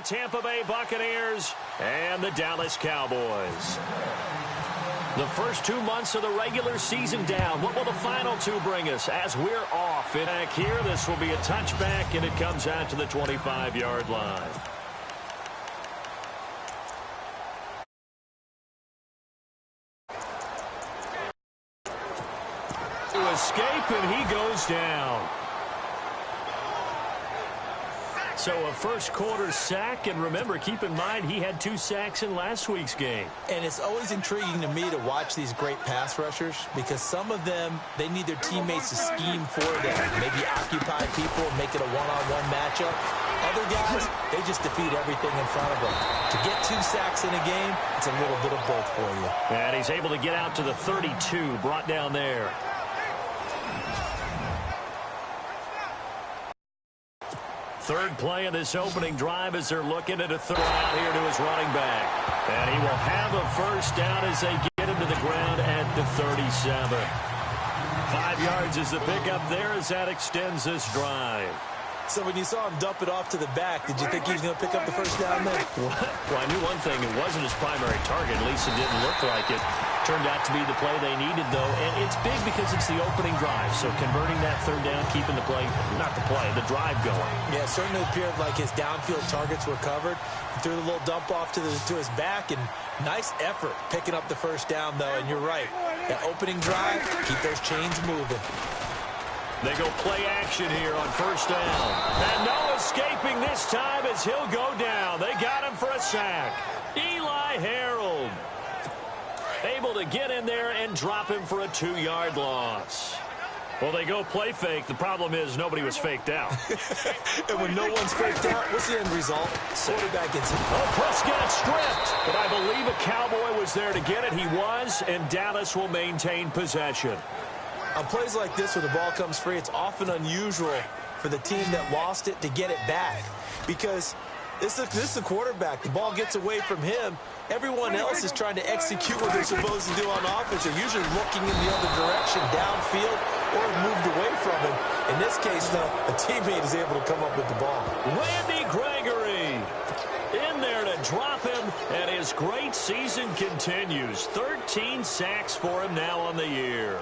Tampa Bay Buccaneers and the Dallas Cowboys. The first 2 months of the regular season down. What will the final two bring us as we're off? And back here, this will be a touchback, and it comes out to the 25-yard line. To escape, and he goes down. So a first-quarter sack, and remember, keep in mind, he had 2 sacks in last week's game. And it's always intriguing to me to watch these great pass rushers because some of them, they need their teammates to scheme for them, maybe occupy people and make it a one-on-one matchup. Other guys, they just defeat everything in front of them. To get 2 sacks in a game, it's a little bit of both for you. And he's able to get out to the 32, brought down there. Third play of this opening drive as they're looking at a throw out here to his running back. And he will have a first down as they get him to the ground at the 37. 5 yards is the pickup there as that extends this drive. So when you saw him dump it off to the back, did you think he was going to pick up the first down there? Well, I knew one thing. It wasn't his primary target. At least it didn't look like it. Turned out to be the play they needed, though. And it's big because it's the opening drive. So converting that third down, keeping the play, not the play, the drive going. Yeah, it certainly appeared like his downfield targets were covered. He threw the little dump off to his back, and nice effort picking up the first down, though. And you're right. That opening drive, keep those chains moving. They go play action here on first down. And no escaping this time as he'll go down. They got him for a sack. Eli Harold able to get in there and drop him for a 2-yard loss. Well, they go play fake. The problem is nobody was faked out. And when no one's faked out, what's the end result? Quarterback gets it. Oh, Prescott stripped. But I believe a Cowboy was there to get it. He was, and Dallas will maintain possession. On plays like this where the ball comes free, it's often unusual for the team that lost it to get it back. Because this is the quarterback. The ball gets away from him. Everyone else is trying to execute what they're supposed to do on offense. They're usually looking in the other direction, downfield, or moved away from him. In this case, though, a teammate is able to come up with the ball. Randy Gregory in there to drop him, and his great season continues. 13 sacks for him now on the year.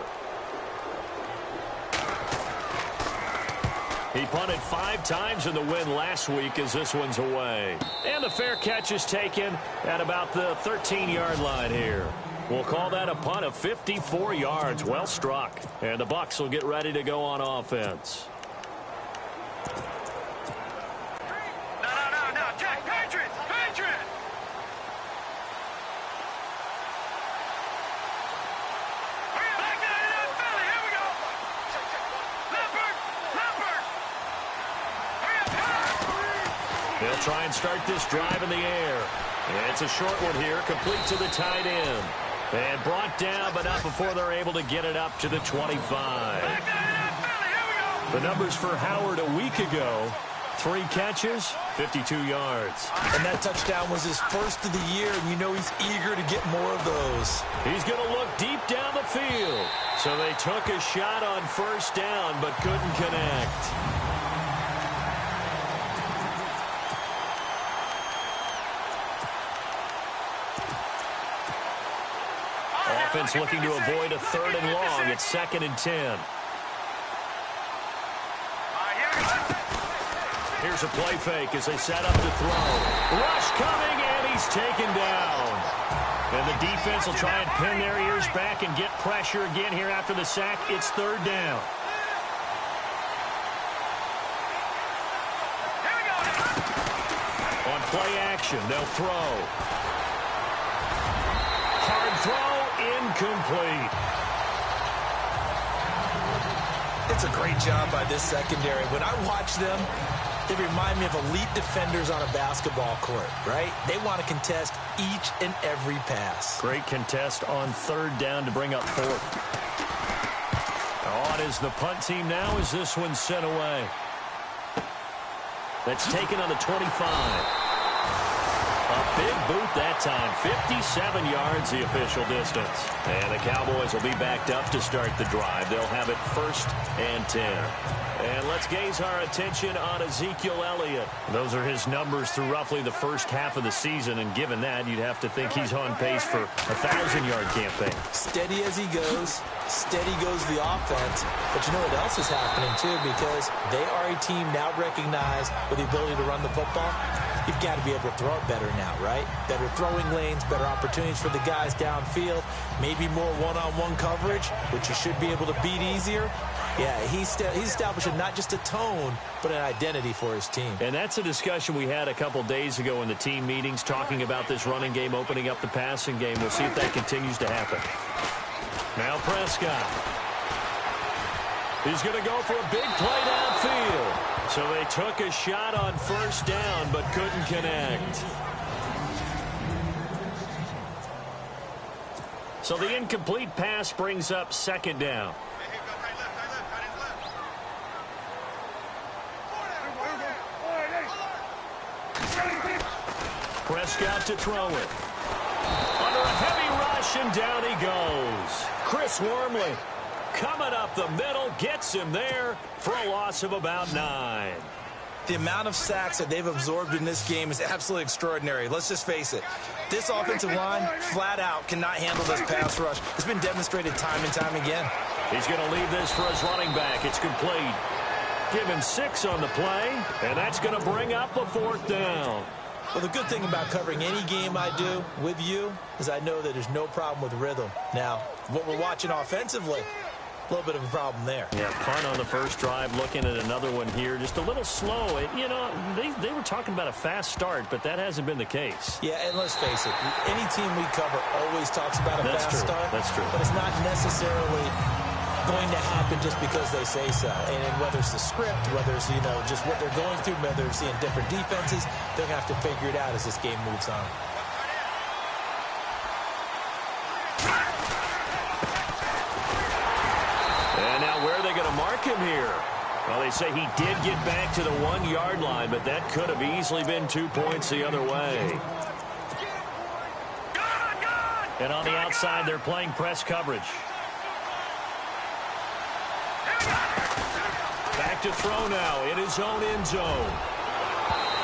He punted 5 times in the win last week as this one's away. And the fair catch is taken at about the 13-yard line here. We'll call that a punt of 54 yards. Well struck. And the Bucs will get ready to go on offense. No, Jack, Patriots! They'll try and start this drive in the air. And it's a short one here, complete to the tight end. And brought down, but not before they're able to get it up to the 25. The numbers for Howard a week ago, 3 catches, 52 yards. And that touchdown was his first of the year, and you know he's eager to get more of those. He's going to look deep down the field. So they took a shot on first down, but couldn't connect. Offense looking to avoid a 3rd and long. It's 2nd and 10. Here's a play fake as they set up to throw. Rush coming, and he's taken down. And the defense will try and pin their ears back and get pressure again here after the sack. It's 3rd down. On play action, they'll throw. Hard throw. Incomplete. It's a great job by this secondary. When I watch them, they remind me of elite defenders on a basketball court, right? They want to contest each and every pass. Great contest on 3rd down to bring up 4th. On is the punt team now as this one's sent away. That's taken on the 25. A big boot that time. 57 yards the official distance. And the Cowboys will be backed up to start the drive. They'll have it 1st and 10. And let's gaze our attention on Ezekiel Elliott. Those are his numbers through roughly the first half of the season, and given that, you'd have to think he's on pace for a 1,000-yard campaign. Steady as he goes, steady goes the offense. But you know what else is happening, too, because they are a team now recognized with the ability to run the football. You've got to be able to throw it better now, right? Better throwing lanes, better opportunities for the guys downfield, maybe more one-on-one coverage, which you should be able to beat easier. Yeah, he's establishing not just a tone, but an identity for his team. And that's a discussion we had a couple days ago in the team meetings, talking about this running game, opening up the passing game. We'll see if that continues to happen. Now Prescott. He's going to go for a big play downfield. So they took a shot on 1st down, but couldn't connect. So the incomplete pass brings up 2nd down. Prescott to throw it. Under a heavy rush, and down he goes. Chris Wormley coming up the middle, gets him there for a loss of about 9. The amount of sacks that they've absorbed in this game is absolutely extraordinary. Let's just face it. This offensive line, flat out, cannot handle this pass rush. It's been demonstrated time and time again. He's going to leave this for his running back. It's complete. Give him 6 on the play, and that's going to bring up a 4th down. Well, the good thing about covering any game I do with you is I know that there's no problem with rhythm. Now, what we're watching offensively, a little bit of a problem there. Yeah, punt on the first drive, looking at another one here. Just a little slow. You know, they were talking about a fast start, but that hasn't been the case. Yeah, and let's face it, any team we cover always talks about a fast start. That's true. But it's not necessarily going to happen just because they say so. And whether it's the script, whether it's, you know, just what they're going through, whether it's seeing different defenses, they're going to have to figure it out as this game moves on. And now where are they going to mark him here? Well, they say he did get back to the 1-yard line, but that could have easily been 2 points the other way. And on the outside, they're playing press coverage. Back to throw now in his own end zone.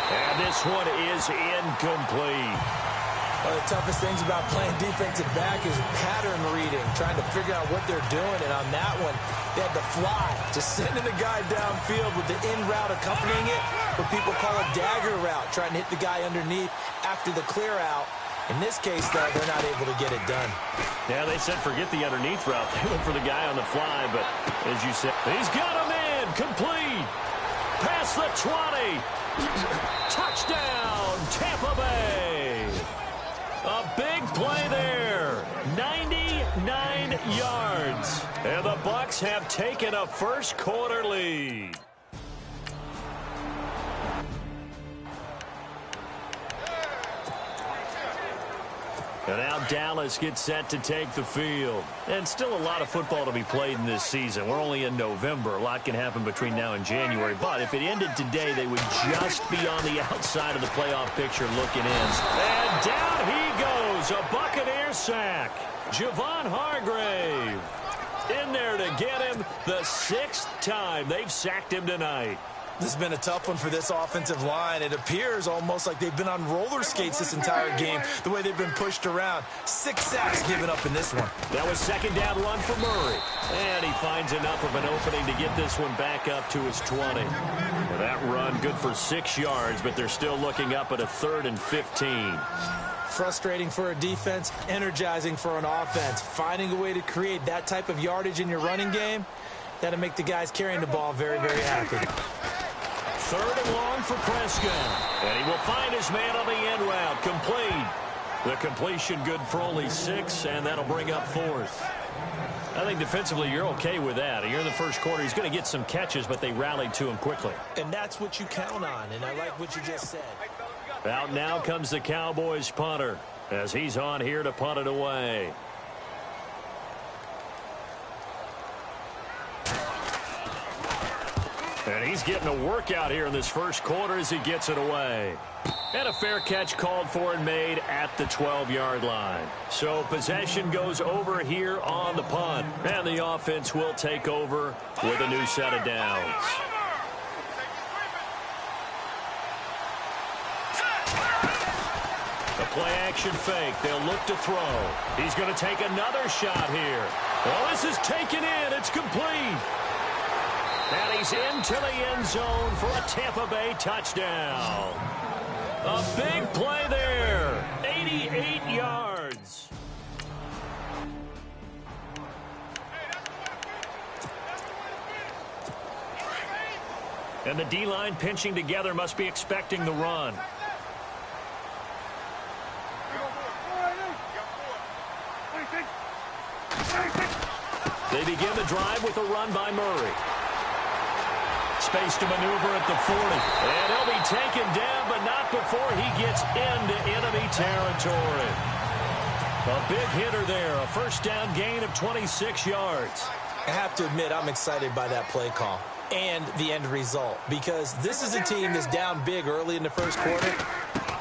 And this one is incomplete. One of the toughest things about playing defensive back is pattern reading, trying to figure out what they're doing. And on that one, they had the fly, just sending the guy downfield with the in route accompanying it, what people call a dagger route, trying to hit the guy underneath after the clear out. In this case, though, they're not able to get it done. Yeah, they said forget the underneath route. They went for the guy on the fly, but as you said, he's got him in. Complete. Past the 20. Touchdown, Tampa Bay. A big play there. 99 yards. And the Bucs have taken a first-quarter lead. And now Dallas gets set to take the field. And still a lot of football to be played in this season. We're only in November. A lot can happen between now and January. But if it ended today, they would just be on the outside of the playoff picture looking in. And down he goes. A Buccaneer sack. Javon Hargrave in there to get him the 6th time they've sacked him tonight. This has been a tough one for this offensive line. It appears almost like they've been on roller skates this entire game, the way they've been pushed around. 6 sacks given up in this one. That was 2nd down run for Murray. And he finds enough of an opening to get this one back up to his 20. And that run good for 6 yards, but they're still looking up at a 3rd and 15. Frustrating for a defense, energizing for an offense. Finding a way to create that type of yardage in your running game, that'll make the guys carrying the ball very, very happy. 3rd and long for Prescott. And he will find his man on the end route. Complete. The completion good for only 6, and that'll bring up 4th. I think defensively you're okay with that. You're in the first quarter. He's going to get some catches, but they rallied to him quickly. And that's what you count on, and I like what you just said. Out now comes the Cowboys punter as he's on here to punt it away. And he's getting a workout here in this first quarter as he gets it away. And a fair catch called for and made at the 12-yard line. So possession goes over here on the punt. And the offense will take over with a new set of downs. The play-action fake. They'll look to throw. He's going to take another shot here. Well, this is taken in. It's complete. And he's into the end zone for a Tampa Bay touchdown. A big play there. 88 yards. And the D-line pinching together must be expecting the run. They begin the drive with a run by Murray. Space to maneuver at the 40. And he'll be taken down, but not before he gets into enemy territory. A big hitter there. A first down gain of 26 yards. I have to admit, I'm excited by that play call and the end result, because this is a team that's down big early in the first quarter,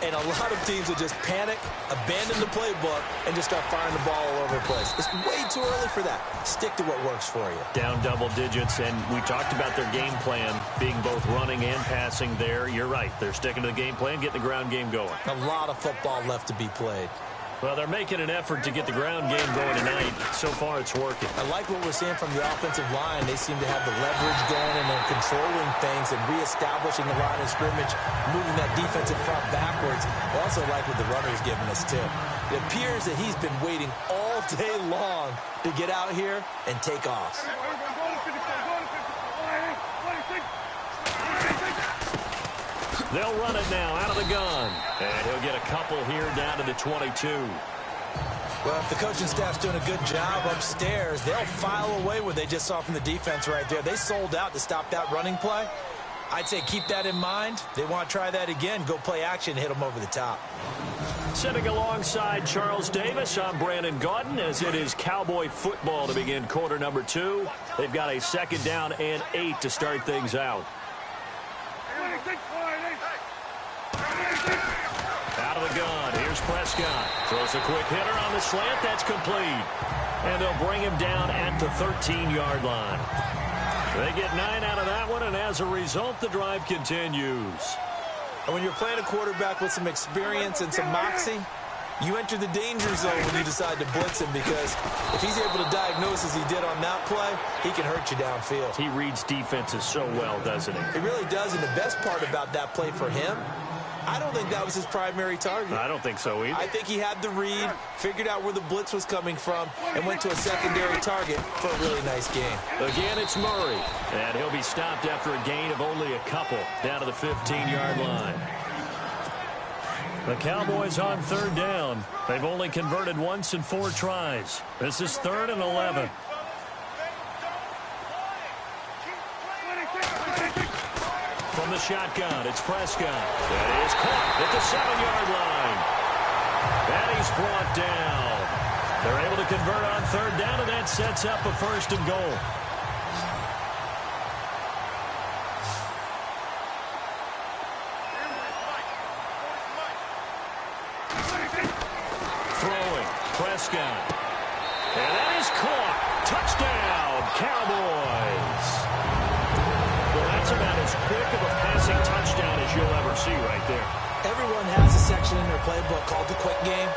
and a lot of teams will just panic, abandon the playbook, and just start firing the ball all over the place. It's way too early for that. Stick to what works for you. Down double digits, and we talked about their game plan being both running and passing there. You're right. They're sticking to the game plan, getting the ground game going. A lot of football left to be played. Well, they're making an effort to get the ground game going tonight. So far, it's working. I like what we're seeing from the offensive line. They seem to have the leverage going, and they're controlling things and reestablishing the line of scrimmage, moving that defensive front backwards. I also like what the runner's giving us, too. It appears that he's been waiting all day long to get out here and take off. They'll run it now out of the gun. And he'll get a couple here down to the 22. Well, if the coaching staff's doing a good job upstairs, they'll file away what they just saw from the defense right there. They sold out to stop that running play. I'd say keep that in mind. They want to try that again. Go play action, hit them over the top. Sitting alongside Charles Davis, I'm Brandon Gaudin, as it is Cowboy football to begin quarter number 2. They've got a second down and 8 to start things out. Out of the gun, here's Prescott. Throws a quick hitter on the slant, that's complete. And they'll bring him down at the 13-yard line. They get 9 out of that one, and as a result, the drive continues. And when you're playing a quarterback with some experience and some moxie, you enter the danger zone when you decide to blitz him, because if he's able to diagnose as he did on that play, he can hurt you downfield. He reads defenses so well, doesn't he? He really does, and the best part about that play for him, I don't think that was his primary target. I don't think so either. I think he had the read, figured out where the blitz was coming from, and went to a secondary target for a really nice game. Again, it's Murray, and he'll be stopped after a gain of only a couple down to the 15-yard line. The Cowboys on third down. They've only converted once in 4 tries. This is 3rd and 11. From the shotgun, it's Prescott. That is caught at the 7-yard line. And he's brought down. They're able to convert on third down, and that sets up a 1st and goal. Throwing, Prescott. And that is caught. Touchdown, Cowboys. Well, that's about as quick of a passing touchdown as you'll ever see right there. Everyone has a section in their playbook called the quick game.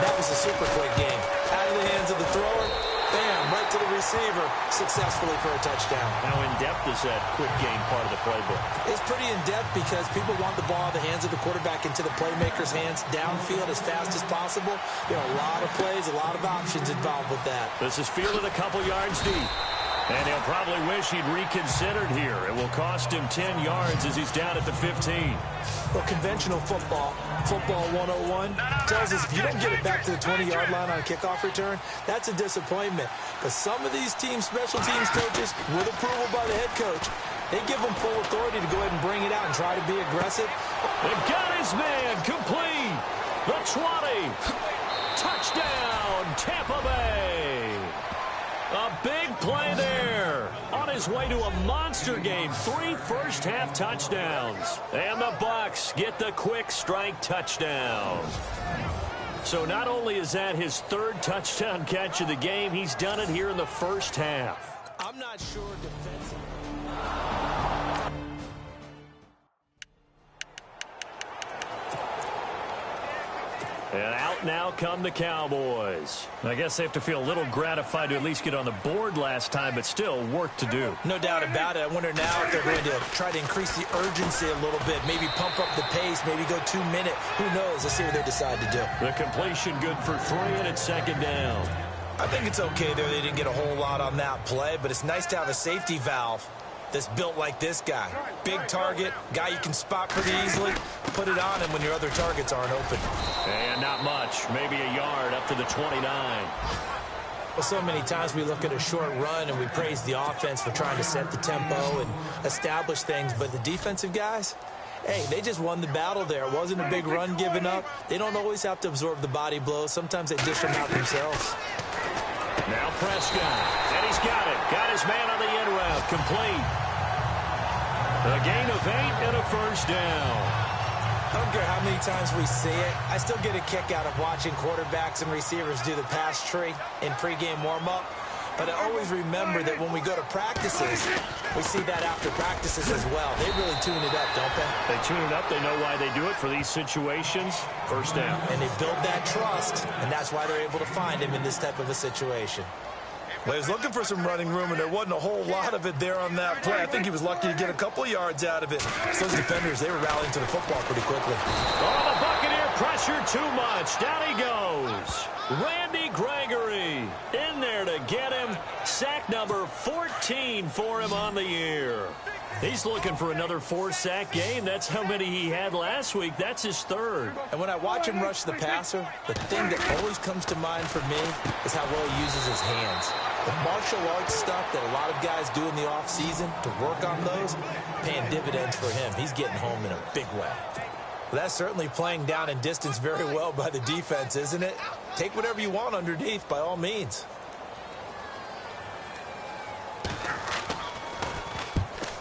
That was a super quick game. Out of the hands of the thrower, bam, right to the receiver, successfully for a touchdown. How in-depth is that quick game part of the playbook? It's pretty in-depth because people want the ball in the hands of the quarterback into the playmaker's hands downfield as fast as possible. There are a lot of plays, a lot of options involved with that. This is fielded a couple yards deep. And he'll probably wish he'd reconsidered here. It will cost him 10 yards as he's down at the 15. Well, conventional football 101, tells us if you don't get it back to the 20-yard line on a kickoff return, that's a disappointment. But some of these teams, special teams coaches, with approval by the head coach, they give them full authority to go ahead and bring it out and try to be aggressive. They've got his man complete. The 20. Touchdown, Tampa Bay. A big play there. On his way to a monster game. 3 first-half touchdowns. And the Bucs get the quick strike touchdown. So not only is that his 3rd touchdown catch of the game, he's done it here in the first half. I'm not sure defensively. And out now come the Cowboys. I guess they have to feel a little gratified to at least get on the board last time, but still work to do. No doubt about it. I wonder now if they're going to try to increase the urgency a little bit, maybe pump up the pace, maybe go 2 minute. Who knows? Let's see what they decide to do. The completion good for 3, and it's 2nd down. I think it's okay there. They didn't get a whole lot on that play, but it's nice to have a safety valve that's built like this guy. Big target, guy you can spot pretty easily. Put it on him when your other targets aren't open. And not much, maybe a yard up to the 29. Well, so many times we look at a short run and we praise the offense for trying to set the tempo and establish things, but the defensive guys, hey, they just won the battle there. It wasn't a big run given up. They don't always have to absorb the body blows. Sometimes they dish them out themselves. Now Prescott, and he's got it. Got his man on the in route, complete. A gain of 8 and a first down. I don't care how many times we see it. I still get a kick out of watching quarterbacks and receivers do the pass tree in pregame warm-up. But I always remember that when we go to practices, we see that after practices as well. They really tune it up, don't they? They tune it up. They know why they do it for these situations. First down. And they build that trust, and that's why they're able to find him in this type of a situation. Well, he was looking for some running room, and there wasn't a whole lot of it there on that play. I think he was lucky to get a couple yards out of it. So those defenders, they were rallying to the football pretty quickly. Oh, the Buccaneer pressure too much. Down he goes. Randy Gregory in there to get him. Sack number 14 for him on the year. He's looking for another 4-sack game. That's how many he had last week. That's his 3rd. And when I watch him rush the passer, the thing that always comes to mind for me is how well he uses his hands. The martial arts stuff that a lot of guys do in the offseason to work on those, paying dividends for him. He's getting home in a big way. Well, that's certainly playing down and distance very well by the defense, isn't it? Take whatever you want underneath, by all means.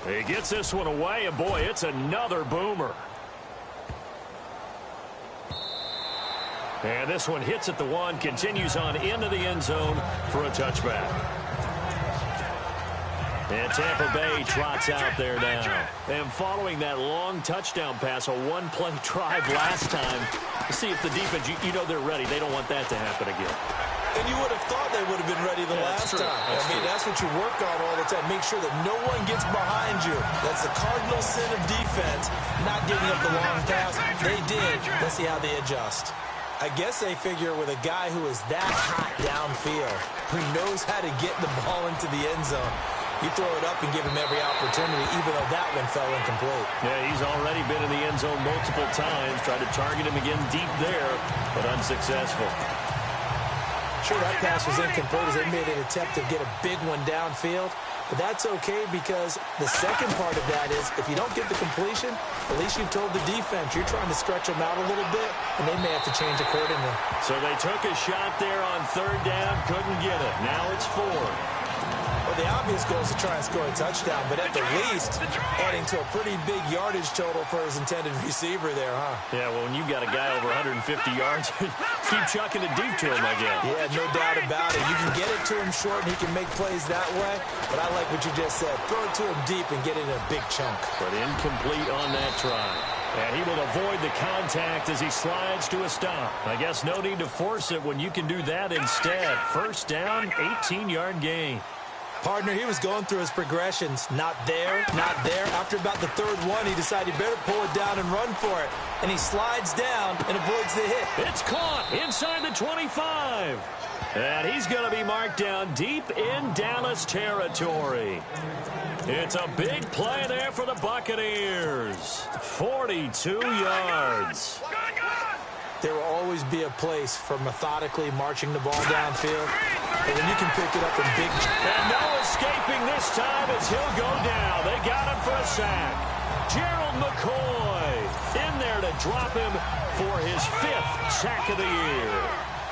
He gets this one away, and boy, it's another boomer. And this one hits at the 1, continues on into the end zone for a touchback. And Tampa Bay trots out there now. And following that long touchdown pass, a 1-play drive last time, to see if the defense, you know they're ready. They don't want that to happen again. And you would have thought they would have been ready the last time. I mean, that's what you work on all the time. Make sure that no one gets behind you. That's the cardinal sin of defense, not giving up the long pass. They did. Let's see how they adjust. I guess they figure with a guy who is that hot downfield, who knows how to get the ball into the end zone, you throw it up and give him every opportunity, even though that one fell incomplete. Yeah, he's already been in the end zone multiple times. Tried to target him again deep there, but unsuccessful. Sure, that pass was incomplete as they made an attempt to get a big one downfield. But that's okay because the second part of that is if you don't get the completion, at least you've told the defense you're trying to stretch them out a little bit, and they may have to change accordingly. So they took a shot there on 3rd down, couldn't get it. Now it's 4. Well, the obvious goal is to try and score a touchdown, but at the least, adding to a pretty big yardage total for his intended receiver there, huh? Yeah, well, when you've got a guy over 150 yards, keep chucking it deep to him, I guess. Yeah, no doubt about it. You can get it to him short, and he can make plays that way, but I like what you just said. Throw it to him deep and get it in a big chunk. But incomplete on that try. And he will avoid the contact as he slides to a stop. I guess no need to force it when you can do that instead. First down, 18-yard gain. Partner, he was going through his progressions. Not there, not there. After about the 3rd one, he decided he better pull it down and run for it. And he slides down and avoids the hit. It's caught inside the 25. And he's going to be marked down deep in Dallas territory. It's a big play there for the Buccaneers. 42 yards. There will always be a place for methodically marching the ball downfield. But when you can pick it up in big... And no escaping this time as he'll go down. They got him for a sack. Gerald McCoy in there to drop him for his 5th sack of the year.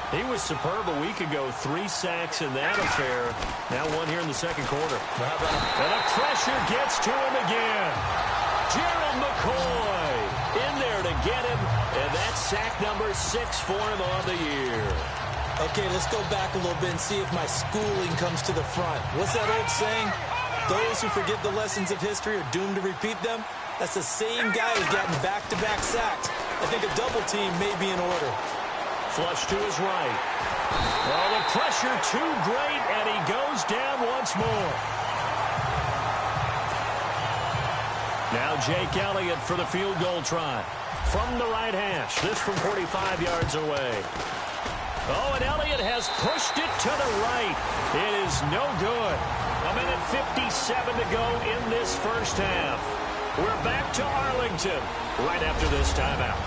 He was superb a week ago. 3 sacks in that affair. Now 1 here in the second quarter. And the pressure gets to him again. Gerald McCoy in there to get him. And that's sack number 6 for him on the year. Okay, let's go back a little bit and see if my schooling comes to the front. What's that old saying? Those who forget the lessons of history are doomed to repeat them. That's the same guy who's gotten back-to-back sacks. I think a double team may be in order. Flush to his right. Oh, the pressure too great, and he goes down once more. Now Jake Elliott for the field goal try. From the right hash. This from 45 yards away. Oh, and Elliott has pushed it to the right. It is no good. 1:57 to go in this first half. We're back to Arlington right after this timeout.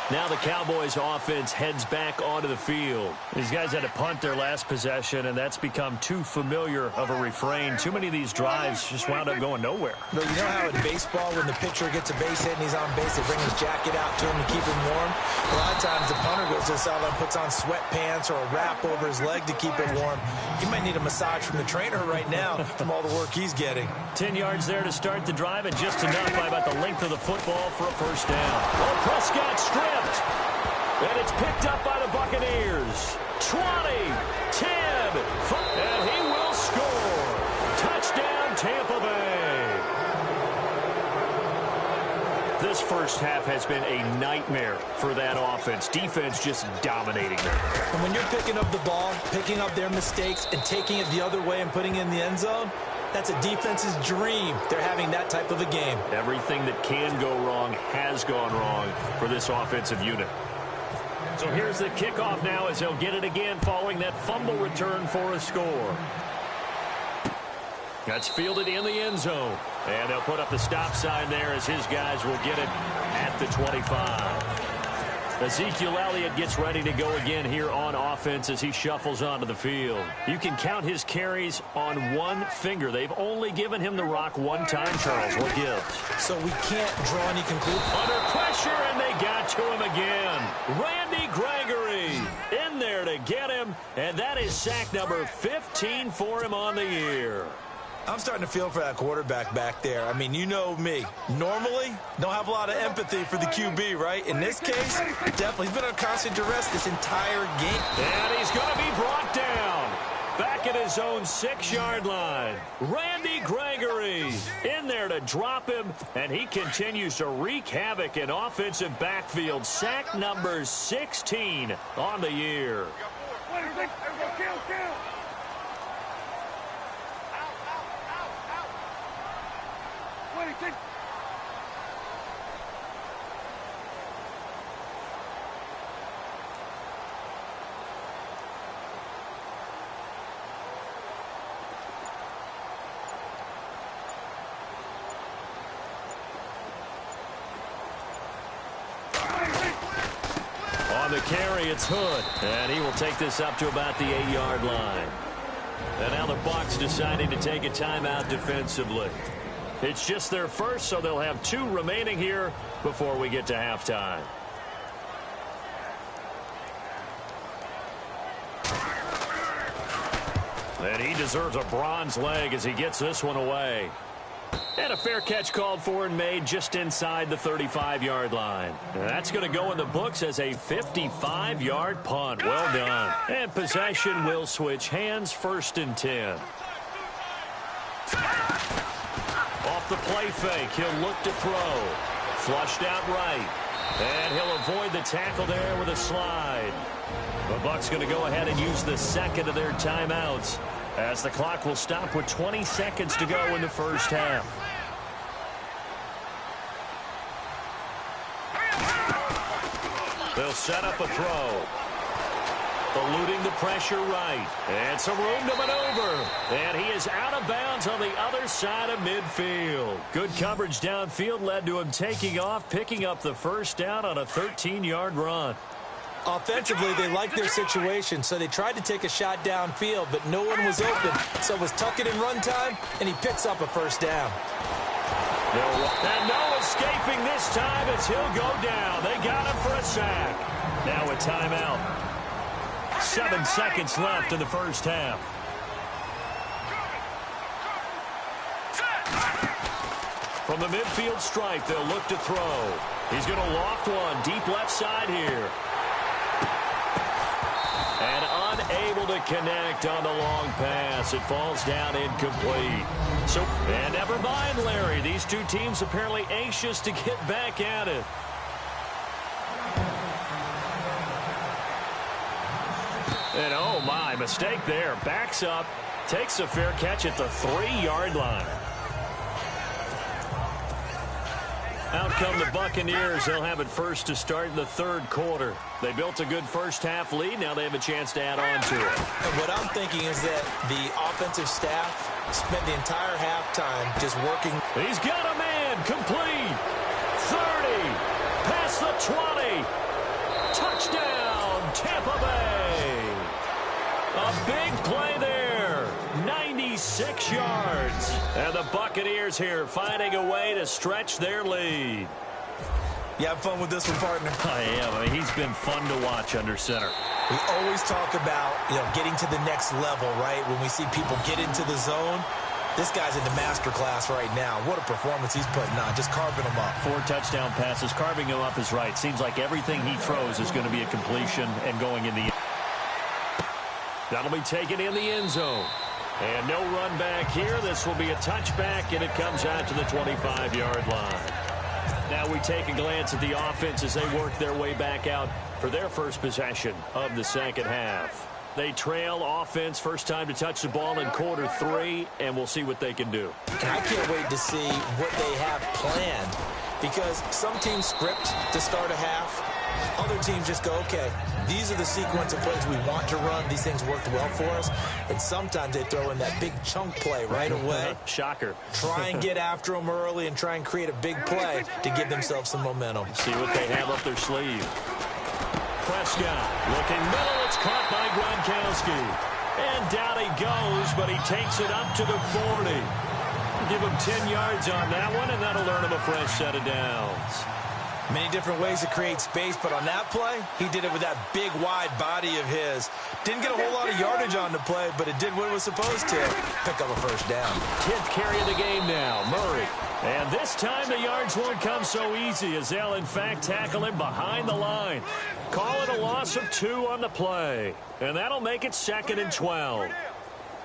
Now the Cowboys offense heads back onto the field. These guys had to punt their last possession, and that's become too familiar of a refrain. Too many of these drives just wound up going nowhere. But you know how in baseball, when the pitcher gets a base hit and he's on base, they bring his jacket out to him to keep him warm? A lot of times the punter goes to the sideline, puts on sweatpants or a wrap over his leg to keep it warm. He might need a massage from the trainer right now from all the work he's getting. 10 yards there to start the drive, and just enough by about the length of the football for a first down. Oh, Prescott stripped. And it's picked up by the Buccaneers. 20, 10, and he will score. Touchdown, Tampa Bay. This first half has been a nightmare for that offense. Defense just dominating them. And when you're picking up the ball, picking up their mistakes, and taking it the other way and putting it in the end zone, that's a defense's dream. They're having that type of a game. Everything that can go wrong has gone wrong for this offensive unit. So here's the kickoff now as he'll get it again following that fumble return for a score. That's fielded in the end zone. And they'll put up the stop sign there as his guys will get it at the 25. Ezekiel Elliott gets ready to go again here on offense as he shuffles onto the field. You can count his carries on one finger. They've only given him the rock one time, Charles. What gives? So we can't draw any conclusion. Under pressure, and they got to him again. Randy Gregory in there to get him, and that is sack number 15 for him on the year. I'm starting to feel for that quarterback back there. I mean, you know me. Normally, don't have a lot of empathy for the QB, right? In this case, definitely. He's been on constant duress this entire game. And he's going to be brought down. Back at his own 6-yard line. Randy Gregory in there to drop him, and he continues to wreak havoc in offensive backfield. Sack number 16 on the year. On the carry, it's Hood, and he will take this up to about the 8-yard line. And now the Bucs deciding to take a timeout defensively. It's just their first, so they'll have 2 remaining here before we get to halftime. And he deserves a bronze leg as he gets this one away. And a fair catch called for and made just inside the 35-yard line. And that's going to go in the books as a 55-yard punt. Well done. And possession will switch hands, 1st and 10. Off the play fake, he'll look to throw. Flushed out right. And he'll avoid the tackle there with a slide. The Bucs going to go ahead and use the second of their timeouts as the clock will stop with 20 seconds to go in the first half. They'll set up a throw. Eluding the pressure right. And some room to maneuver. And he is out of bounds on the other side of midfield. Good coverage downfield led to him taking off, picking up the first down on a 13-yard run. Offensively, they liked their situation, so they tried to take a shot downfield, but no one was open. So it was tuck it in run time, and he picks up a first down. And no escaping this this time as he'll go down. They got him for a sack. Now a timeout. 7 seconds left in the first half. From the midfield stripe, they'll look to throw. He's going to loft one deep left side here. And unable to connect on the long pass. It falls down incomplete. And never mind, Larry. These two teams apparently anxious to get back at it. And oh my, mistake there. Backs up, takes a fair catch at the 3-yard line. Out come the Buccaneers. They'll have it first to start in the third quarter. They built a good first-half lead. Now they have a chance to add on to it. And what I'm thinking is that the offensive staff spent the entire halftime just working. He's got a man. Complete. 30. Past the 20. Touchdown, Tampa Bay. A big play there. 96 yards. And the Buccaneers here finding a way to stretch their lead. You have fun with this one, partner? I am. I mean, he's been fun to watch under center. We always talk about, getting to the next level, right? When we see people get into the zone, this guy's in the master class right now. What a performance he's putting on, just carving them up. 4 touchdown passes. Carving him up is right. Seems like everything he throws is going to be a completion and going in the end. That'll be taken in the end zone. And no run back here. This will be a touchback, and it comes out to the 25-yard line. Now we take a glance at the offense as they work their way back out for their first possession of the second half. They trail offense, first time to touch the ball in quarter 3, and we'll see what they can do. And I can't wait to see what they have planned, because some teams script to start a half. Other teams just go, okay, these are the sequence of plays we want to run. These things worked well for us. And sometimes they throw in that big chunk play right away. Shocker. Try and get after them early and try and create a big play to give themselves some momentum. See what they have up their sleeve. Prescott looking middle. It's caught by Gronkowski. And down he goes, but he takes it up to the 40. Give him 10 yards on that one, and that'll earn him a fresh set of downs. Many different ways to create space, but on that play, he did it with that big, wide body of his. Didn't get a whole lot of yardage on the play, but it did what it was supposed to. Pick up a first down. 10th carry of the game now, Murray. And this time the yards won't come so easy as they'll, in fact, tackle him behind the line. Call it a loss of 2 on the play. And that'll make it 2nd and 12.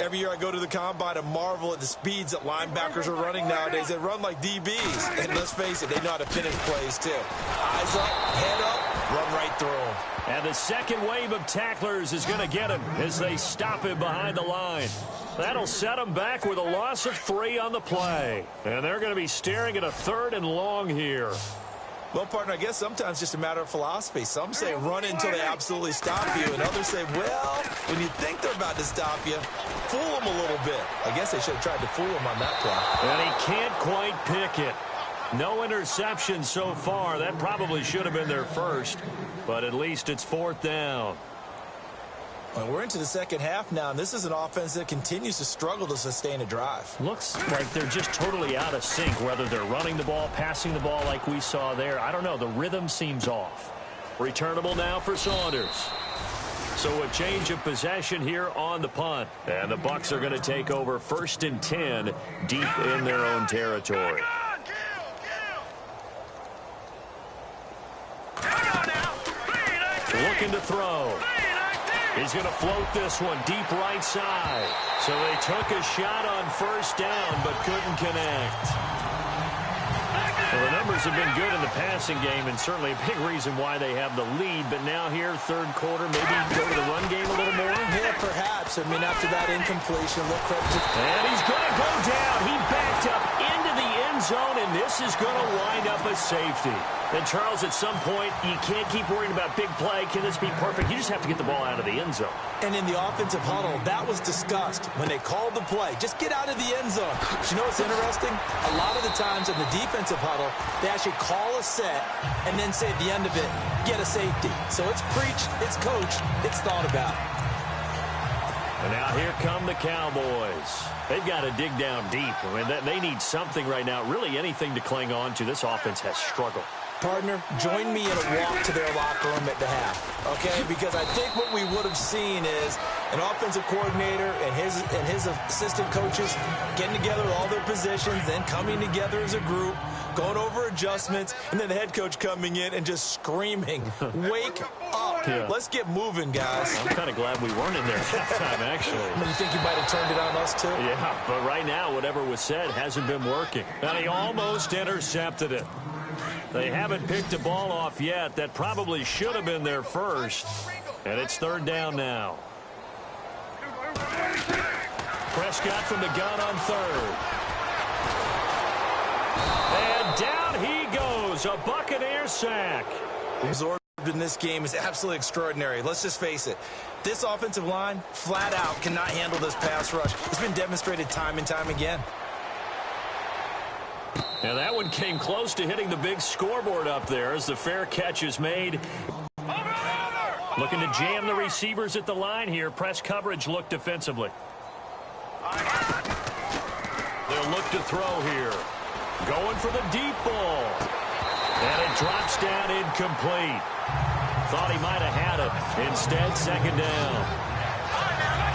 Every year I go to the combine and marvel at the speeds that linebackers are running nowadays. They run like DBs. And let's face it, they know how to finish plays too. Eyes up, head up, run right through them. And the second wave of tacklers is going to get him as they stop him behind the line. That'll set him back with a loss of 3 on the play. And they're going to be staring at a 3rd and long here. Well, partner, I guess sometimes it's just a matter of philosophy. Some say run until they absolutely stop you, and others say, well, when you think they're about to stop you, fool them a little bit. I guess they should have tried to fool him on that play. And he can't quite pick it. No interception so far. That probably should have been their first, but at least it's 4th down. Well, we're into the second half now, and this is an offense that continues to struggle to sustain a drive. Looks like they're just totally out of sync, whether they're running the ball, passing the ball like we saw there. I don't know. The rhythm seems off. Returnable now for Saunders. So a change of possession here on the punt. And the Bucs are going to take over 1st and 10 deep in their own territory. Looking to throw. He's going to float this one deep right side. So they took a shot on 1st down, but couldn't connect. Well, the numbers have been good in the passing game, and certainly a big reason why they have the lead. But now here, 3rd quarter, maybe go to the run game a little more? Yeah, perhaps. I mean, after that incompletion, look credit to... And he's going to go down. He backed up into the end zone, and this is going to wind up a safety. And, Charles, at some point, you can't keep worrying about big play. Can this be perfect? You just have to get the ball out of the end zone. And in the offensive huddle, that was discussed when they called the play. Just get out of the end zone. But you know what's interesting? A lot of the times in the defensive huddle, they actually call a set and then say at the end of it, get a safety. So it's preached, it's coached, it's thought about. And now here come the Cowboys. They've got to dig down deep. I mean, they need something right now, really anything to cling on to. This offense has struggled. Partner, join me in a walk to their locker room at the half, okay? Because I think what we would have seen is an offensive coordinator and his assistant coaches getting together all their positions, then coming together as a group, going over adjustments, and then the head coach coming in and just screaming, wake up. Yeah. Let's get moving, guys. I'm kind of glad we weren't in there at halftime, actually. You think you might have turned it on us, too? Yeah, but right now, whatever was said hasn't been working. And he almost intercepted it. They haven't picked a ball off yet. That probably should have been their first. And it's third down now. Prescott from the gun on third. And down he goes. A Buccaneer sack. Absorbed in this game is absolutely extraordinary. Let's just face it. This offensive line, flat out, cannot handle this pass rush. It's been demonstrated time and time again. And that one came close to hitting the big scoreboard up there as the fair catch is made. Looking to jam the receivers at the line here. Press coverage look defensively. They'll look to throw here. Going for the deep ball. And it drops down incomplete. Thought he might have had it. Instead, second down.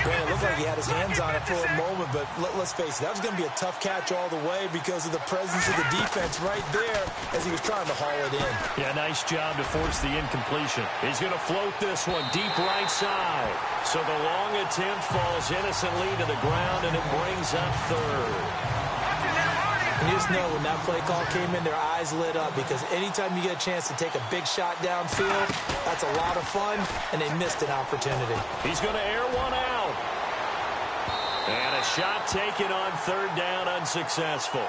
It looked like he had his hands on it for a moment, but let's face it, that was going to be a tough catch all the way because of the presence of the defense right there as he was trying to haul it in. Yeah, nice job to force the incompletion. He's going to float this one deep right side. So the long attempt falls innocently to the ground, and it brings up third. And you just know when that play call came in, their eyes lit up because anytime you get a chance to take a big shot downfield, that's a lot of fun, and they missed an opportunity. He's going to air one out. And a shot taken on third down, unsuccessful.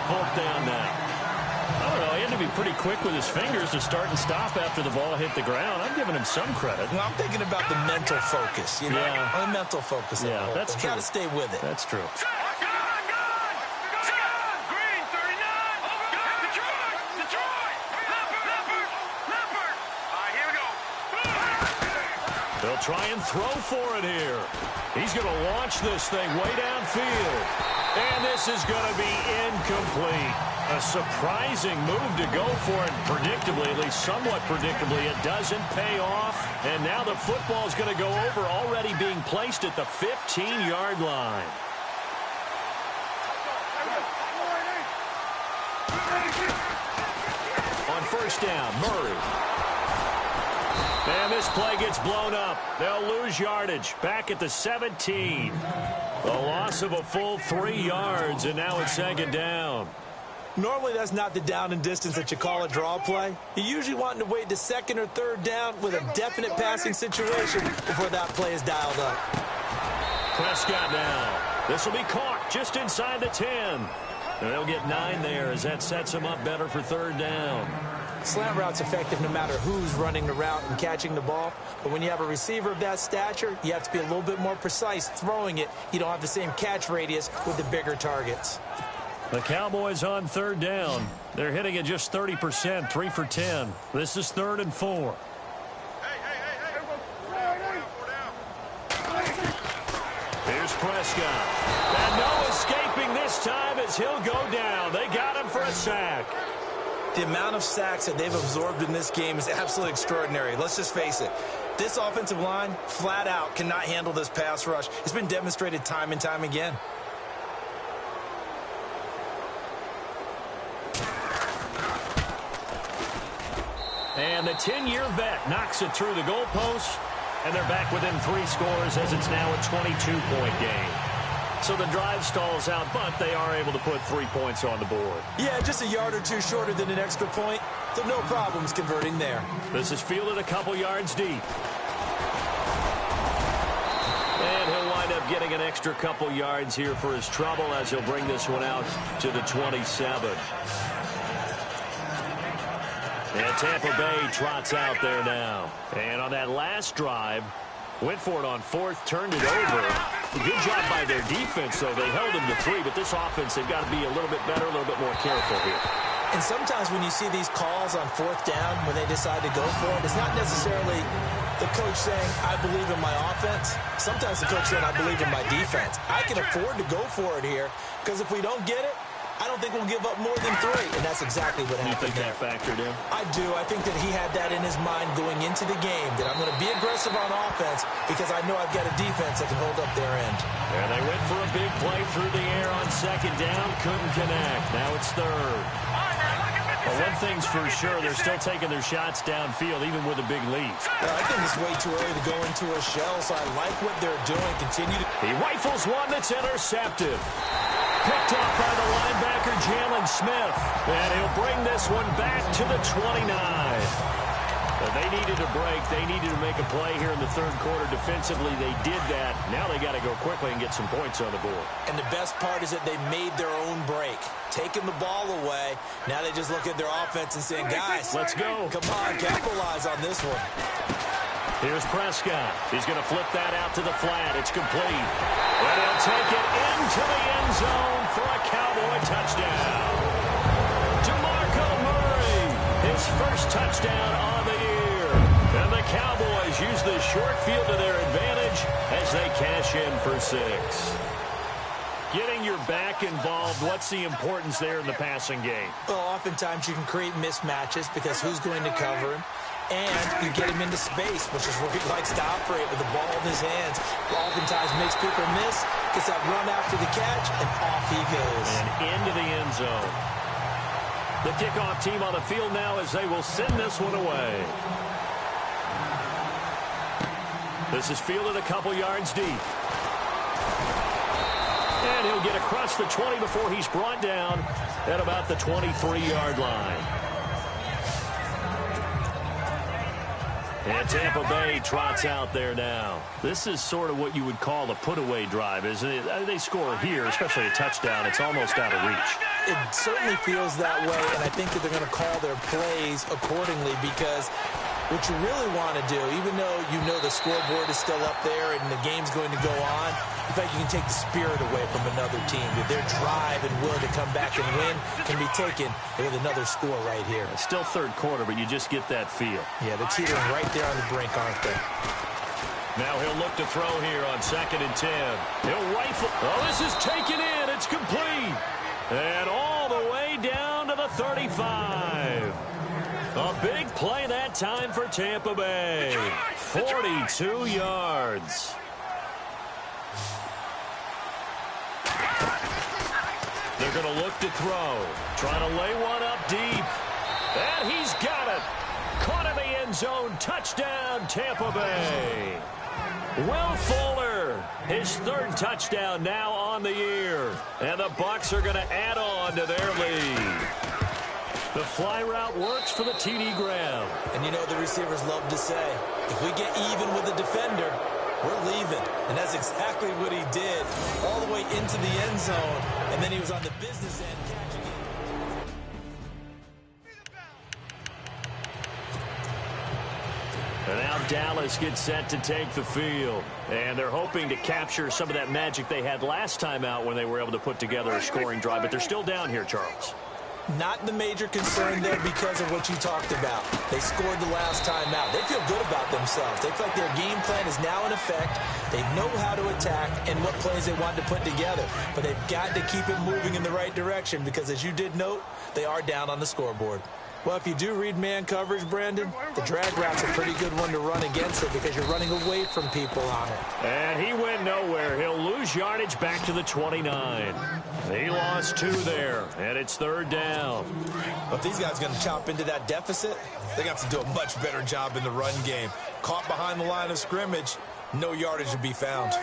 Fourth down now. I don't know, he had to be pretty quick with his fingers to start and stop after the ball hit the ground. I'm giving him some credit. Well, I'm thinking about the mental focus, you know? Yeah. The mental focus. Yeah, that's true. Got to stay with it. That's true. They'll try and throw for it here. He's going to launch this thing way downfield. And this is going to be incomplete. A surprising move to go for it. Predictably, at least somewhat predictably, it doesn't pay off. And now the football is going to go over, already being placed at the 15-yard line. On first down, Murray. And this play gets blown up. They'll lose yardage. Back at the 17. The loss of a full 3 yards, and now it's second down. Normally, that's not the down and distance that you call a draw play. You're usually wanting to wait to second or third down with a definite passing situation before that play is dialed up. Prescott now. This will be caught just inside the 10. And they'll get 9 there as that sets them up better for third down. Slant route's effective no matter who's running the route and catching the ball. But when you have a receiver of that stature, you have to be a little bit more precise throwing it. You don't have the same catch radius with the bigger targets. The Cowboys on third down. They're hitting at just 30%, 3 for 10. This is 3rd and 4. Here's Prescott. And no escaping this time as he'll go down. They got him for a sack. The amount of sacks that they've absorbed in this game is absolutely extraordinary. Let's just face it. This offensive line, flat out, cannot handle this pass rush. It's been demonstrated time and time again. And the 10-year vet knocks it through the goalpost, and they're back within 3 scores as it's now a 22-point game. So the drive stalls out, but they are able to put 3 points on the board. Yeah, just a yard or two shorter than an extra point, so no problems converting there. This is fielded a couple yards deep. And he'll wind up getting an extra couple yards here for his trouble as he'll bring this one out to the 27. And Tampa Bay trots out there now. And on that last drive, went for it on 4th, turned it over. Good job by their defense, though. They held him to 3, but this offense, they've got to be a little bit better, a little bit more careful here. And sometimes when you see these calls on 4th down, when they decide to go for it, it's not necessarily The coach saying, I believe in my offense. Sometimes the coach saying, I believe in my defense. I can afford to go for it here because if we don't get it, I don't think we'll give up more than 3. And that's exactly what happened there. You think that factored in? I do. I think that he had that in his mind going into the game, that I'm going to be aggressive on offense because I know I've got a defense that can hold up their end. And they went for a big play through the air on second down. Couldn't connect. Now it's third. Well, one thing's for sure, they're still taking their shots downfield, even with a big lead. I think it's way too early to go into a shell, so I like what they're doing. Continue to... He rifles one that's intercepted. Picked up by the linebacker, Jalen Smith. And he'll bring this one back to the 29. But they needed a break. They needed to make a play here in the third quarter. Defensively, they did that. Now they got to go quickly and get some points on the board. And the best part is that they made their own break. Taking the ball away. Now they just look at their offense and saying, guys, let's go. Come on, capitalize on this one. Here's Prescott. He's going to flip that out to the flat. It's complete. And he'll take it into the end zone for a Cowboy touchdown. DeMarco Murray, his first touchdown on the year. And the Cowboys use the short field to their advantage as they cash in for 6. Getting your back involved, what's the importance there in the passing game? Well, oftentimes you can create mismatches because who's going to cover him? And you get him into space, which is where he likes to operate with the ball in his hands. Oftentimes makes people miss, gets that run after the catch, and off he goes. And into the end zone. The kickoff team on the field now as they will send this one away. This is fielded a couple yards deep. And he'll get across the 20 before he's brought down at about the 23-yard line. And Tampa Bay trots out there now. This is sort of what you would call a put-away drive, isn't it? They score here, especially a touchdown. It's almost out of reach. It certainly feels that way, and I think that they're going to call their plays accordingly because what you really want to do, even though you know the scoreboard is still up there and the game's going to go on, in fact, you can take the spirit away from another team. Their drive and will to come back and win can be taken with another score right here. It's still third quarter, but you just get that feel. Yeah, they're teetering right there on the brink, aren't they? Now he'll look to throw here on 2nd and 10. He'll rifle. Oh, this is taken in. It's complete. And all the way down to the 35. A big play that time for Tampa Bay. 42 yards. They're going to look to throw. Trying to lay one up deep. And he's got it. Caught in the end zone. Touchdown, Tampa Bay. Will Fuller, his 3rd touchdown now on the year. And the Bucs are going to add on to their lead. The fly route works for the TD Graham. And you know the receivers love to say, if we get even with the defender, we're leaving. And that's exactly what he did all the way into the end zone. And then he was on the business end catching it. And now Dallas gets set to take the field. And they're hoping to capture some of that magic they had last time out when they were able to put together a scoring drive. But they're still down here, Charles. Not the major concern there because of what you talked about. They scored the last time out. They feel good about themselves. They feel like their game plan is now in effect. They know how to attack and what plays they want to put together. But they've got to keep it moving in the right direction because, as you did note, they are down on the scoreboard. Well, if you do read man coverage, Brandon, the drag route's a pretty good one to run against it because you're running away from people on it. And he went nowhere. He'll lose yardage back to the 29. He lost 2 there, and it's 3rd down. But these guys are going to chop into that deficit. They got to do a much better job in the run game. Caught behind the line of scrimmage, no yardage to be found.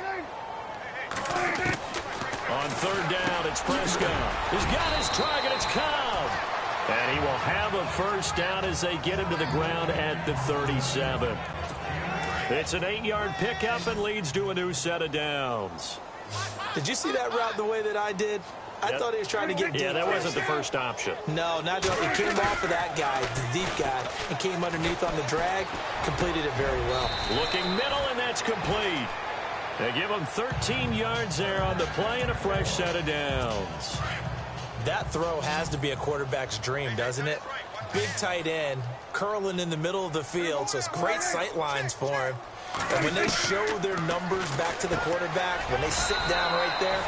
On 3rd down, it's Prescott. He's got his target. It's Cobb. And he will have a first down as they get him to the ground at the 37. It's an 8-yard pickup and leads to a new set of downs. Did you see that route the way that I did? I thought he was trying to get deep. Yeah, that wasn't the first option. No, not at all. It came off of that guy, the deep guy, and came underneath on the drag. Completed it very well. Looking middle, and that's complete. They give him 13 yards there on the play and a fresh set of downs. That throw has to be a quarterback's dream, doesn't it? big tight end curling in the middle of the field, so it's great sight lines for him. And when they show their numbers back to the quarterback, when they sit down right there,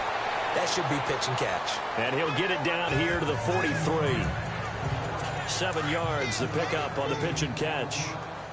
that should be pitch and catch. And he'll get it down here to the 43. 7 yards, the pickup on the pitch and catch.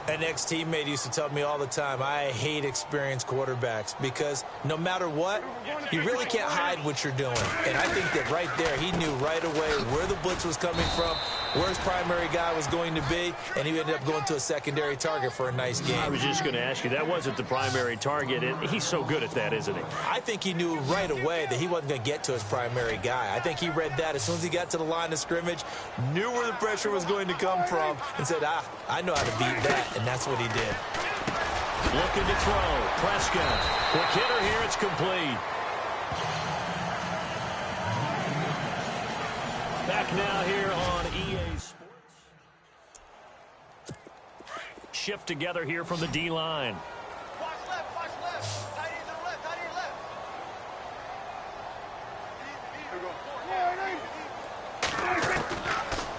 An ex-teammate used to tell me all the time, I hate experienced quarterbacks because no matter what, you really can't hide what you're doing. And I think that right there, he knew right away where the blitz was coming from, where his primary guy was going to be, and he ended up going to a secondary target for a nice game. I was just going to ask you, that wasn't the primary target. He's so good at that, isn't he? I think he knew right away that he wasn't going to get to his primary guy. I think he read that as soon as he got to the line of scrimmage, knew where the pressure was going to come from, and said, I know how to beat that. And that's what he did. Looking to throw. Prescott. Quick hitter here. It's complete. Back now here on EA Sports. Shift together here from the D-line. Watch left, watch left. Tight end to the left, tight end left.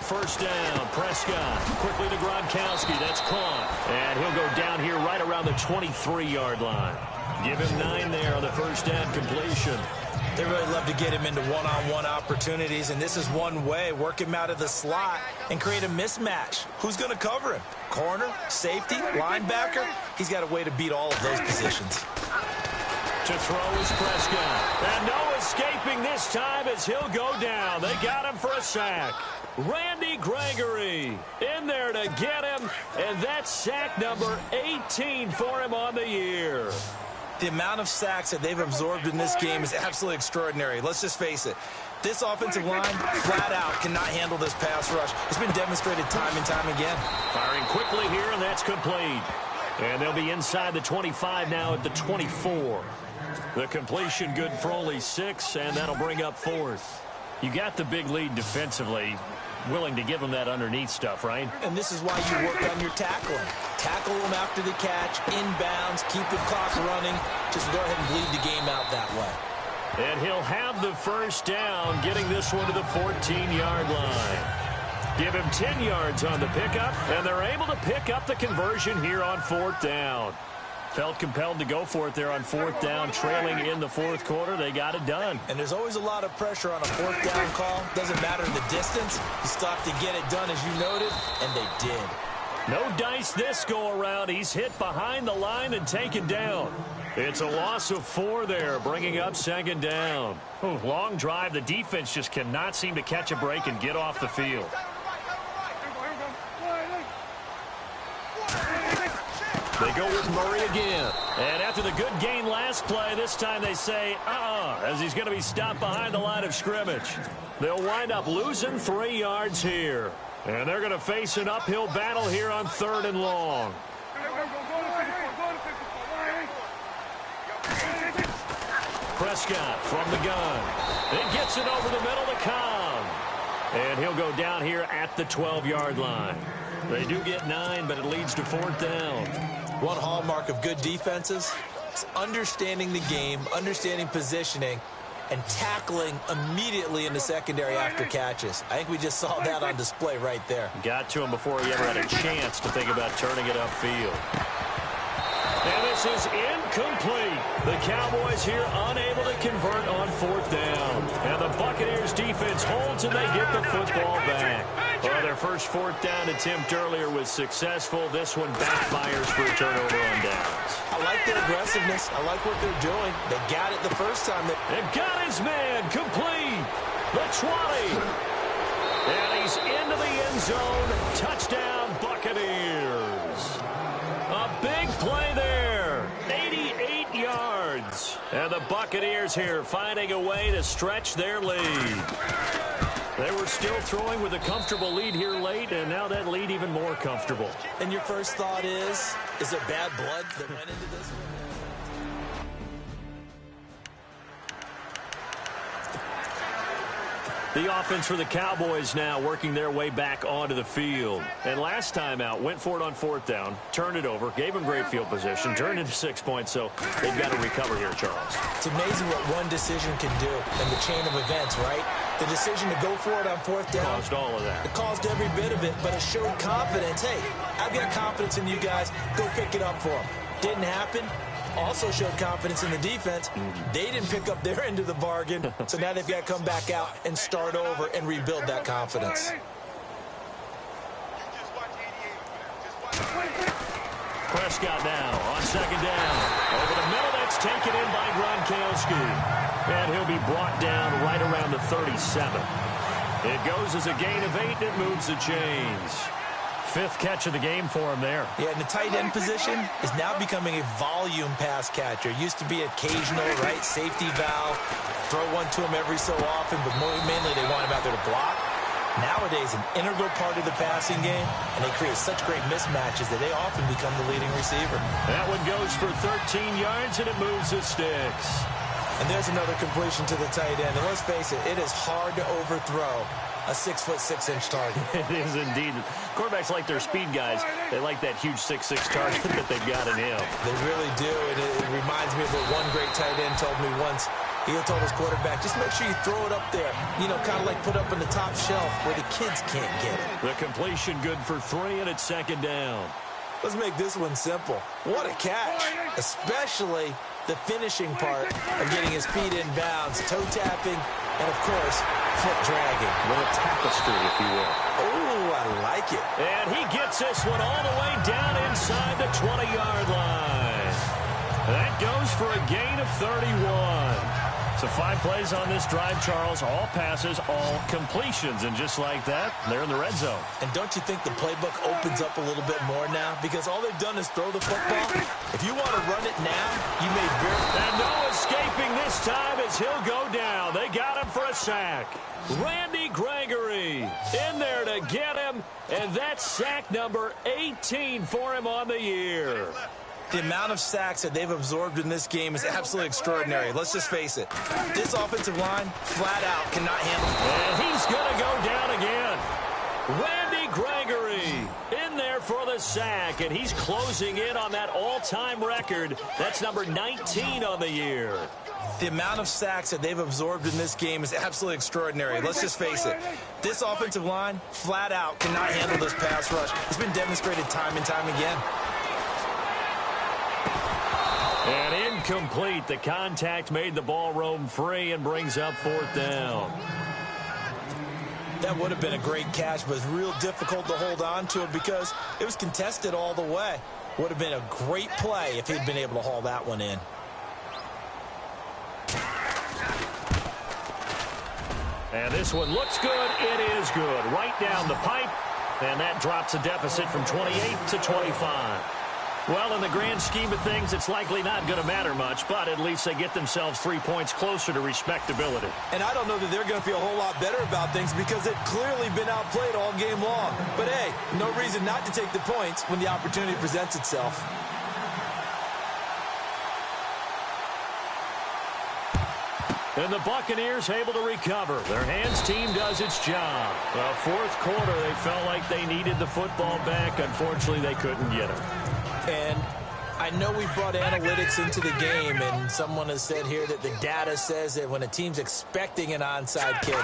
First down, Prescott. Quickly to Gronkowski. That's caught. And he'll go down here right around the 23-yard line. Give him 9 there on the first down completion. They really love to get him into one-on-one opportunities, and this is one way. Work him out of the slot and create a mismatch. Who's going to cover him? Corner, safety, linebacker? He's got a way to beat all of those positions. To throw is Prescott. And no escaping this time as he'll go down. They got him for a sack. Randy Gregory in there to get him, and that's sack number 18 for him on the year. The amount of sacks that they've absorbed in this game is absolutely extraordinary. Let's just face it. This offensive line, flat out, cannot handle this pass rush. It's been demonstrated time and time again. Firing quickly here, and that's complete. And they'll be inside the 25 now at the 24. The completion good for only 6, and that'll bring up 4th. You got the big lead defensively. Willing to give them that underneath stuff, right? And this is why you work on your tackling. Tackle them after the catch, inbounds, keep the clock running. Just go ahead and bleed the game out that way. And he'll have the first down, getting this one to the 14-yard line. Give him 10 yards on the pickup, and they're able to pick up the conversion here on 4th down. Felt compelled to go for it there on 4th down, trailing in the 4th quarter. They got it done. And there's always a lot of pressure on a 4th down call. Doesn't matter the distance. You stop to get it done, as you noted, and they did. No dice this go-around. He's hit behind the line and taken down. It's a loss of 4 there, bringing up 2nd down. Long drive. The defense just cannot seem to catch a break and get off the field. They go with Murray again. And after the good gain last play, this time they say, as he's going to be stopped behind the line of scrimmage. They'll wind up losing 3 yards here. And they're going to face an uphill battle here on 3rd and long. Prescott from the gun. It gets it over the middle to Cobb. And he'll go down here at the 12-yard line. They do get 9, but it leads to 4th down. One hallmark of good defenses is understanding the game, understanding positioning, and tackling immediately in the secondary after catches. I think we just saw that on display right there. Got to him before he ever had a chance to think about turning it upfield. And this is incomplete. The Cowboys here unable to convert on 4th down. And the Buccaneers defense holds and they get the football back. Well, their first 4th down attempt earlier was successful. This one backfires for a turnover on downs. I like their aggressiveness. I like what they're doing. They got it the first time. They've got his man complete. The 20. And he's into the end zone. Touchdown, Buccaneers. A big play there. 88 yards. And the Buccaneers here finding a way to stretch their lead. They were still throwing with a comfortable lead here late, and now that lead even more comfortable. And your first thought is it bad blood that went into this one? The offense for the Cowboys now working their way back onto the field. And last time out, went for it on 4th down, turned it over, gave them great field position, turned into 6 points, so they've got to recover here, Charles. It's amazing what one decision can do in the chain of events, right? The decision to go for it on fourth down caused all of that. It caused every bit of it, but it showed confidence. Hey, I've got confidence in you guys. Go pick it up for them. Didn't happen. Also showed confidence in the defense. They didn't pick up their end of the bargain, so now they've got to come back out and start over and rebuild that confidence. Prescott now on second down. Over the middle, that's taken in by Gronkowski. And he'll be brought down right around the 37. It goes as a gain of 8, and it moves the chains. 5th catch of the game for him there. Yeah, and the tight end position is now becoming a volume pass catcher. Used to be occasional, right, safety valve. Throw one to him every so often, but mainly they want him out there to block. Nowadays, an integral part of the passing game, and they create such great mismatches that they often become the leading receiver. That one goes for 13 yards, and it moves the sticks. And there's another completion to the tight end. And let's face it, it is hard to overthrow a 6'6" target. It is indeed. Quarterbacks like their speed guys. They like that huge 6'6" target that they've got in him. They really do, and it reminds me of what one great tight end told me once. He told his quarterback, just make sure you throw it up there. You know, kind of like put up on the top shelf where the kids can't get it. The completion good for 3, and it's second down. Let's make this one simple. What a catch, especially the finishing part of getting his feet in bounds, toe tapping, and, of course, foot dragging. A little tapestry, if you will. Oh, I like it. And he gets this one all the way down inside the 20-yard line. That goes for a gain of 31. So 5 plays on this drive, Charles. All passes, all completions. And just like that, they're in the red zone. And don't you think the playbook opens up a little bit more now? Because all they've done is throw the football. If you want to run it now, you may very... And no escaping this time as he'll go down. They got him for a sack. Randy Gregory in there to get him. And that's sack number 18 for him on the year. The amount of sacks that they've absorbed in this game is absolutely extraordinary. Let's just face it. This offensive line, flat out, cannot handle it. And he's going to go down again. Randy Gregory in there for the sack, and he's closing in on that all-time record. That's number 19 on the year. The amount of sacks that they've absorbed in this game is absolutely extraordinary. Let's just face it. This offensive line, flat out, cannot handle this pass rush. It's been demonstrated time and time again. And incomplete. The contact made the ball roam free and brings up 4th down. That would have been a great catch, but it's real difficult to hold on to it because it was contested all the way. Would have been a great play if he'd been able to haul that one in. And this one looks good. It is good. Right down the pipe. And that drops a deficit from 28 to 25. Well, in the grand scheme of things, it's likely not going to matter much, but at least they get themselves 3 points closer to respectability. And I don't know that they're going to feel a whole lot better about things because they've clearly been outplayed all game long. But, hey, no reason not to take the points when the opportunity presents itself. And the Buccaneers able to recover. Their hands team does its job. Well, 4th quarter, they felt like they needed the football back. Unfortunately, they couldn't get it. And I know we brought analytics into the game, and someone has said here that the data says that when a team's expecting an onside kick,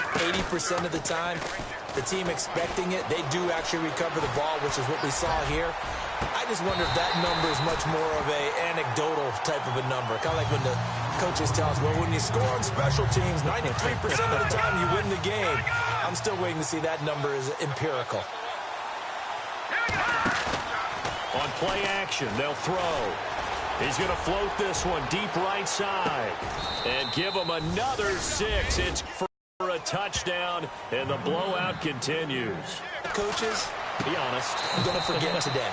80% of the time, the team expecting it, they do actually recover the ball, which is what we saw here. I just wonder if that number is much more of a anecdotal type of a number. Kind of like when the coaches tell us, well, when you score on special teams, 93% of the time you win the game. I'm still waiting to see that number is empirical. On play action, they'll throw. He's going to float this one deep right side. And give him another 6. It's for a touchdown, and the blowout continues. Coaches, be honest. Don't forget today.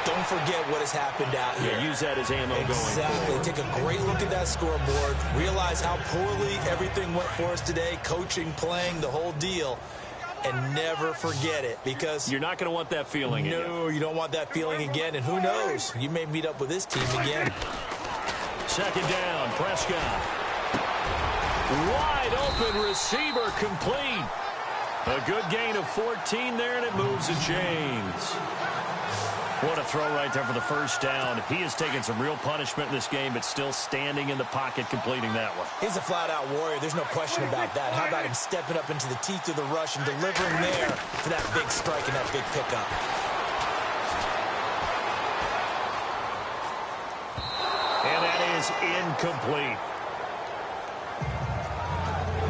Don't forget what has happened out here. Yeah, use that as ammo going forward. Exactly. Take a great look at that scoreboard. Realize how poorly everything went for us today. Coaching, playing, the whole deal. And never forget it, because you're not going to want that feeling again. No, you don't want that feeling again. And who knows? You may meet up with this team again. Second down, Prescott. Wide open receiver complete. A good gain of 14 there, and it moves the chains. What a throw right there for the first down. He has taken some real punishment in this game, but still standing in the pocket completing that one. He's a flat-out warrior. There's no question about that. How about him stepping up into the teeth of the rush and delivering there for that big strike and that big pickup? And that is incomplete.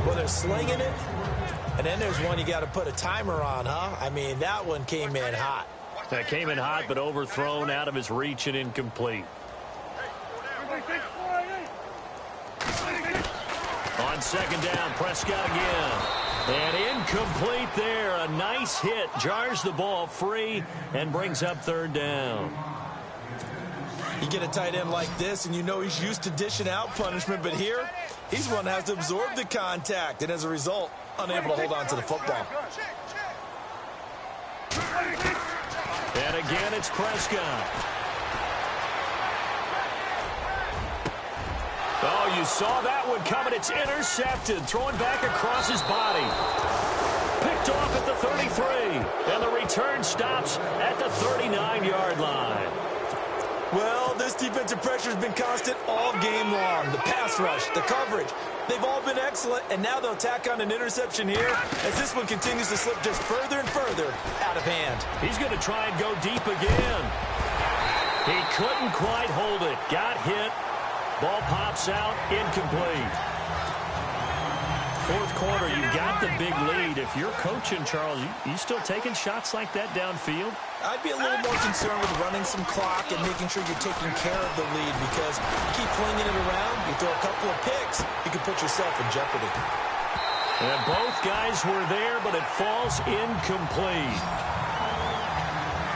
Well, they're slinging it, and then there's one you got to put a timer on, huh? I mean, that one came in hot. That came in hot, but overthrown, out of his reach, and incomplete. On second down, Prescott again. And incomplete there. A nice hit. Jars the ball free and brings up third down. You get a tight end like this, and you know he's used to dishing out punishment, but here, he's one that has to absorb the contact, and as a result, unable to hold on to the football. And again, it's Prescott. Oh, you saw that one coming. It's intercepted. Throwing back across his body. Picked off at the 33. And the return stops at the 39-yard line. Well, this defensive pressure has been constant all game long. The pass rush, the coverage, they've all been excellent, and now they'll tack on an interception here as this one continues to slip just further and further out of hand. He's going to try and go deep again. He couldn't quite hold it. Got hit. Ball pops out. Incomplete. Fourth quarter, you've got the big lead. If you're coaching, Charles, you still taking shots like that downfield? I'd be a little more concerned with running some clock and making sure you're taking care of the lead, because you keep flinging it around, you throw a couple of picks, you can put yourself in jeopardy. And both guys were there, but it falls incomplete.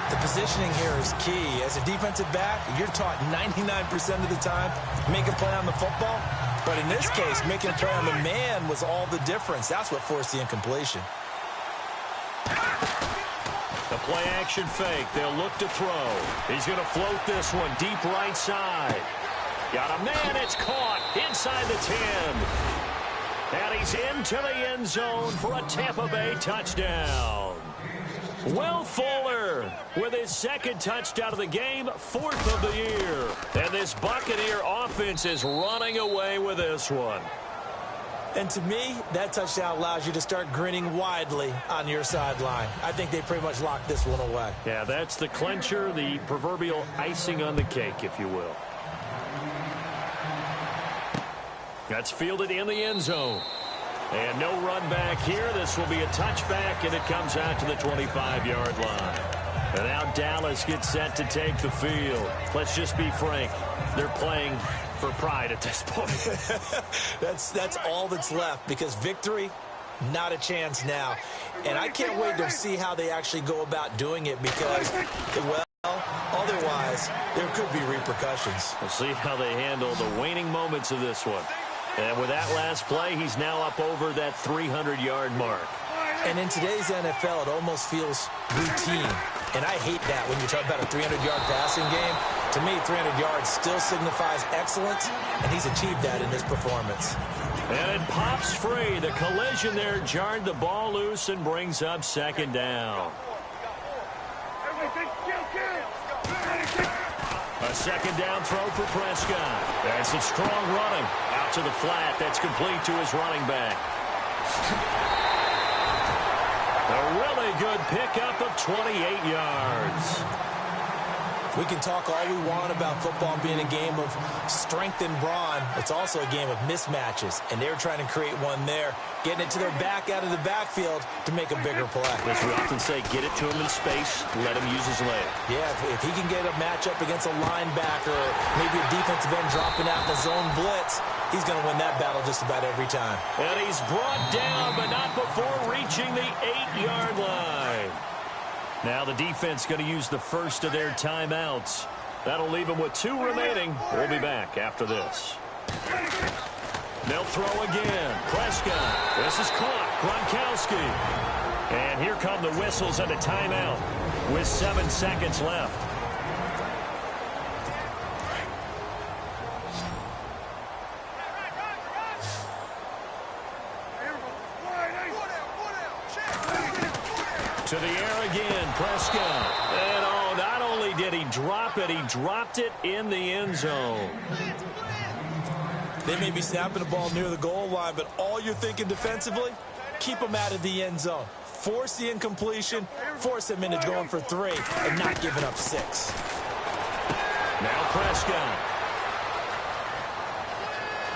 The positioning here is key. As a defensive back, you're taught 99% of the time, make a play on the football. But in this case, making a play on the man was all the difference. That's what forced the incompletion. The play action fake. They'll look to throw. He's going to float this one deep right side. Got a man. It's caught inside the 10. And he's into the end zone for a Tampa Bay touchdown. Will Fuller with his second touchdown of the game, fourth of the year. And this Buccaneer offense is running away with this one. And to me, that touchdown allows you to start grinning widely on your sideline. I think they pretty much locked this one away. Yeah, that's the clincher, the proverbial icing on the cake, if you will. That's fielded in the end zone. And no run back here. This will be a touchback, and it comes out to the 25-yard line. And now Dallas gets set to take the field. Let's just be frank. They're playing for pride at this point. That's all that's left, because victory, not a chance now. And I can't wait to see how they actually go about doing it, because, well, otherwise, there could be repercussions. We'll see how they handle the waning moments of this one. And with that last play, he's now up over that 300-yard mark. And in today's NFL, it almost feels routine. And I hate that when you talk about a 300-yard passing game. To me, 300 yards still signifies excellence, and he's achieved that in this performance. And it pops free. The collision there jarred the ball loose and brings up second down. A second down throw for Prescott. That's a strong running. Out to the flat. That's complete to his running back. A really good pickup of 28 yards. We can talk all we want about football being a game of strength and brawn. It's also a game of mismatches, and they're trying to create one there, getting it to their back out of the backfield to make a bigger play. As we often say, get it to him in space, let him use his leg. Yeah, if he can get a matchup against a linebacker, or maybe a defensive end dropping out in the zone blitz, he's going to win that battle just about every time. And he's brought down, but not before reaching the 8-yard line. Now the defense going to use the first of their timeouts. That'll leave them with 2 remaining. We'll be back after this. They'll throw again. Prescott. This is caught. Gronkowski. And here come the whistles and a timeout with 7 seconds left. To the air again, Prescott. And not only did he drop it? He dropped it in the end zone. They may be snapping the ball near the goal line, but all you're thinking defensively, keep them out of the end zone. Force the incompletion, force them into going for 3, and not giving up 6. Now Prescott.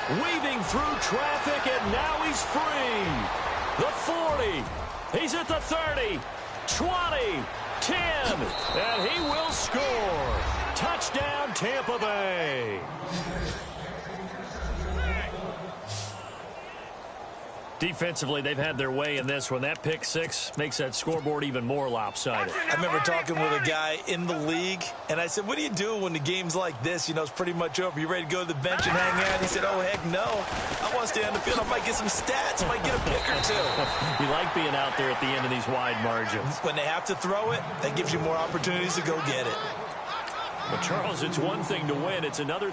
Weaving through traffic, and now he's free. The 40. He's at the 30. 20. 10. And he will score. Touchdown, Tampa Bay. Defensively, they've had their way in this one. That pick 6 makes that scoreboard even more lopsided. I remember talking with a guy in the league, and I said, what do you do when the game's like this? You know, it's pretty much over. You ready to go to the bench and hang out? He said, oh, heck no. I want to stay on the field. I might get some stats. Might get a pick or 2. You like being out there at the end of these wide margins. When they have to throw it, that gives you more opportunities to go get it. But, Charles, it's one thing to win. It's another